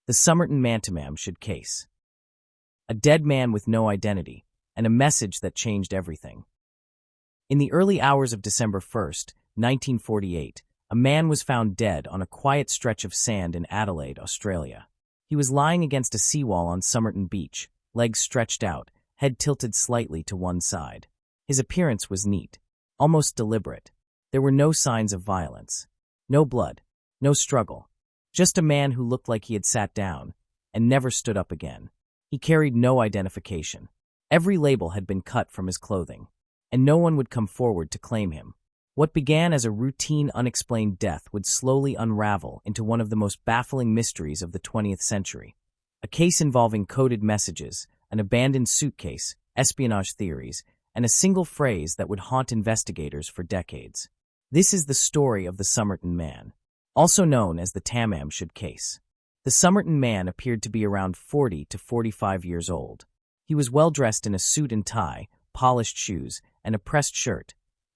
The Somerton Man Tamam Shud case. A dead man with no identity, and a message that changed everything. In the early hours of December 1st, 1948, a man was found dead on a quiet stretch of sand in Adelaide, Australia. He was lying against a seawall on Somerton Beach, legs stretched out, head tilted slightly to one side. His appearance was neat, almost deliberate. There were no signs of violence. No blood. No struggle. Just a man who looked like he had sat down and never stood up again. He carried no identification. Every label had been cut from his clothing, and no one would come forward to claim him. What began as a routine, unexplained death would slowly unravel into one of the most baffling mysteries of the 20th century. A case involving coded messages, an abandoned suitcase, espionage theories, and a single phrase that would haunt investigators for decades. This is the story of the Somerton Man, also known as the Tamam Shud case. The Somerton Man appeared to be around 40 to 45 years old. He was well-dressed in a suit and tie, polished shoes, and a pressed shirt,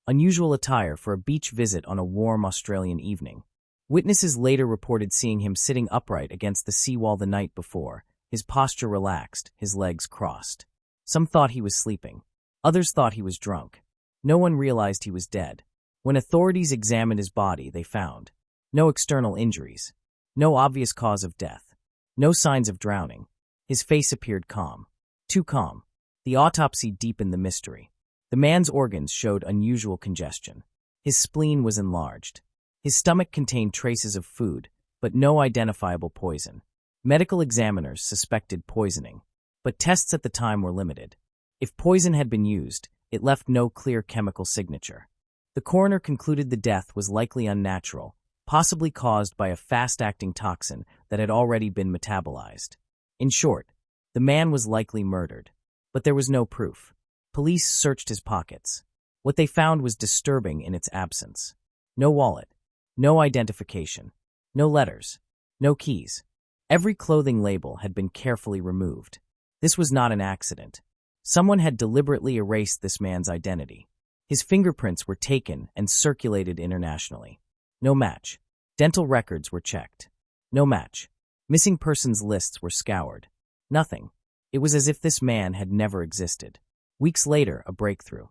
unusual attire for a beach visit on a warm Australian evening. Witnesses later reported seeing him sitting upright against the seawall the night before, his posture relaxed, his legs crossed. Some thought he was sleeping. Others thought he was drunk. No one realized he was dead. When authorities examined his body, they found no external injuries, no obvious cause of death, no signs of drowning. His face appeared calm. Too calm. The autopsy deepened the mystery. The man's organs showed unusual congestion. His spleen was enlarged. His stomach contained traces of food, but no identifiable poison. Medical examiners suspected poisoning, but tests at the time were limited. If poison had been used, it left no clear chemical signature. The coroner concluded the death was likely unnatural, possibly caused by a fast-acting toxin that had already been metabolized. In short, the man was likely murdered, but there was no proof. Police searched his pockets. What they found was disturbing in its absence. No wallet, no identification, no letters, no keys. Every clothing label had been carefully removed. This was not an accident. Someone had deliberately erased this man's identity. His fingerprints were taken and circulated internationally. No match. Dental records were checked. No match. Missing persons lists were scoured. Nothing. It was as if this man had never existed. Weeks later, a breakthrough.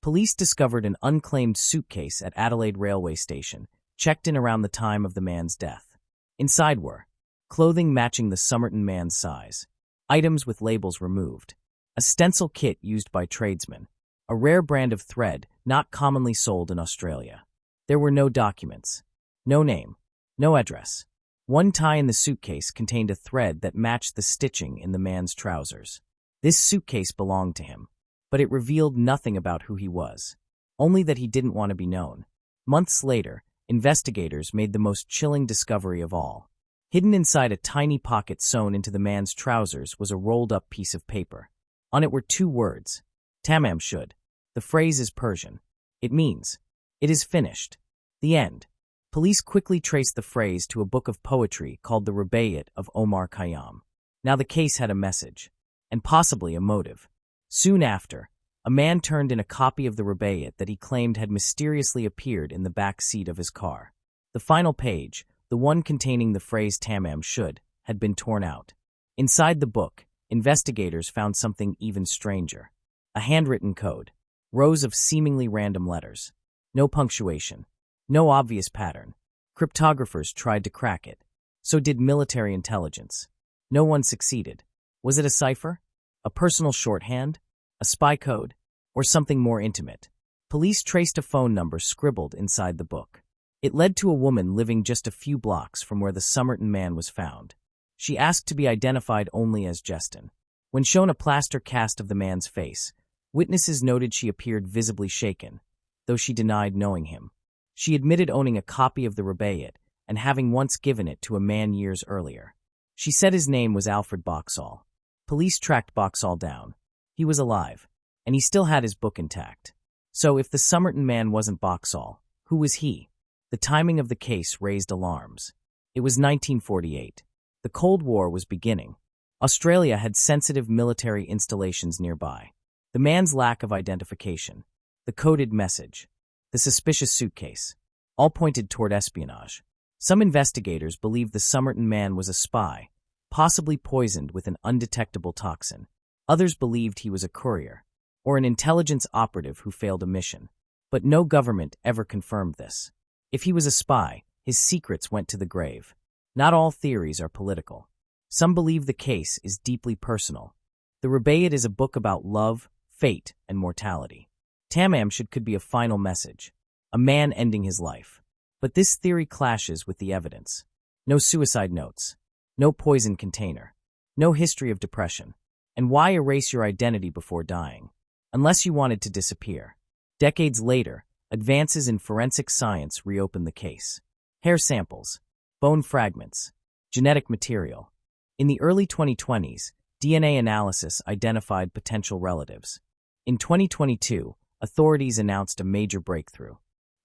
Police discovered an unclaimed suitcase at Adelaide railway station, checked in around the time of the man's death. Inside were clothing matching the Somerton Man's size, items with labels removed, a stencil kit used by tradesmen, a rare brand of thread not commonly sold in Australia. There were no documents, no name, no address. One tie in the suitcase contained a thread that matched the stitching in the man's trousers. This suitcase belonged to him, but it revealed nothing about who he was, only that he didn't want to be known. Months later, investigators made the most chilling discovery of all. Hidden inside a tiny pocket sewn into the man's trousers was a rolled-up piece of paper. On it were two words, Tamam Shud. The phrase is Persian. It means, "It is finished." The end. Police quickly traced the phrase to a book of poetry called the Rubaiyat of Omar Khayyam. Now the case had a message, and possibly a motive. Soon after, a man turned in a copy of the Rubaiyat that he claimed had mysteriously appeared in the back seat of his car. The final page, the one containing the phrase Tamam Shud, had been torn out. Inside the book, investigators found something even stranger. A handwritten code. Rows of seemingly random letters. No punctuation. No obvious pattern. Cryptographers tried to crack it. So did military intelligence. No one succeeded. Was it a cipher? A personal shorthand? A spy code? Or something more intimate? Police traced a phone number scribbled inside the book. It led to a woman living just a few blocks from where the Somerton Man was found. She asked to be identified only as Justin. When shown a plaster cast of the man's face, witnesses noted she appeared visibly shaken, though she denied knowing him. She admitted owning a copy of the Rubaiyat and having once given it to a man years earlier. She said his name was Alfred Boxall. Police tracked Boxall down. He was alive, and he still had his book intact. So if the Somerton Man wasn't Boxall, who was he? The timing of the case raised alarms. It was 1948. The Cold War was beginning. Australia had sensitive military installations nearby. The man's lack of identification, the coded message, the suspicious suitcase, all pointed toward espionage. Some investigators believed the Somerton Man was a spy, possibly poisoned with an undetectable toxin. Others believed he was a courier, or an intelligence operative who failed a mission. But no government ever confirmed this. If he was a spy, his secrets went to the grave. Not all theories are political. Some believe the case is deeply personal. The Rubaiyat is a book about love, fate, and mortality. Tamam Shud could be a final message, a man ending his life. But this theory clashes with the evidence. No suicide notes, no poison container, no history of depression. And why erase your identity before dying? Unless you wanted to disappear. Decades later, advances in forensic science reopened the case. Hair samples, bone fragments, genetic material. In the early 2020s, DNA analysis identified potential relatives. In 2022, authorities announced a major breakthrough.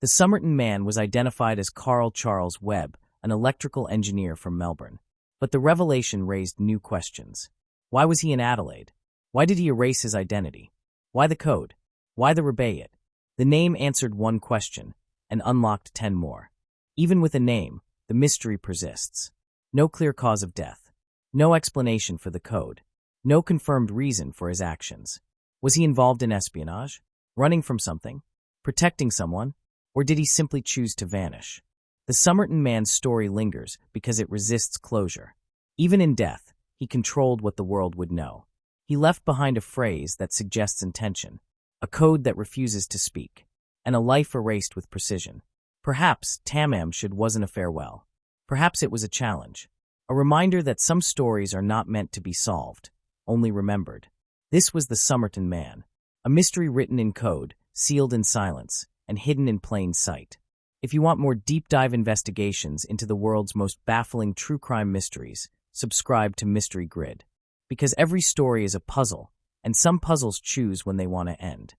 The Somerton Man was identified as Carl Charles Webb, an electrical engineer from Melbourne. But the revelation raised new questions. Why was he in Adelaide? Why did he erase his identity? Why the code? Why the Rubaiyat? The name answered one question and unlocked 10 more. Even with a name, the mystery persists. No clear cause of death. No explanation for the code. No confirmed reason for his actions. Was he involved in espionage? Running from something? Protecting someone? Or did he simply choose to vanish? The Somerton Man's story lingers because it resists closure. Even in death, he controlled what the world would know. He left behind a phrase that suggests intention, a code that refuses to speak, and a life erased with precision. Perhaps Tamam Shud wasn't a farewell. Perhaps it was a challenge, a reminder that some stories are not meant to be solved, only remembered. This was the Somerton Man, a mystery written in code, sealed in silence, and hidden in plain sight. If you want more deep-dive investigations into the world's most baffling true crime mysteries, subscribe to MysteryGrid. Because every story is a puzzle, and some puzzles choose when they want to end.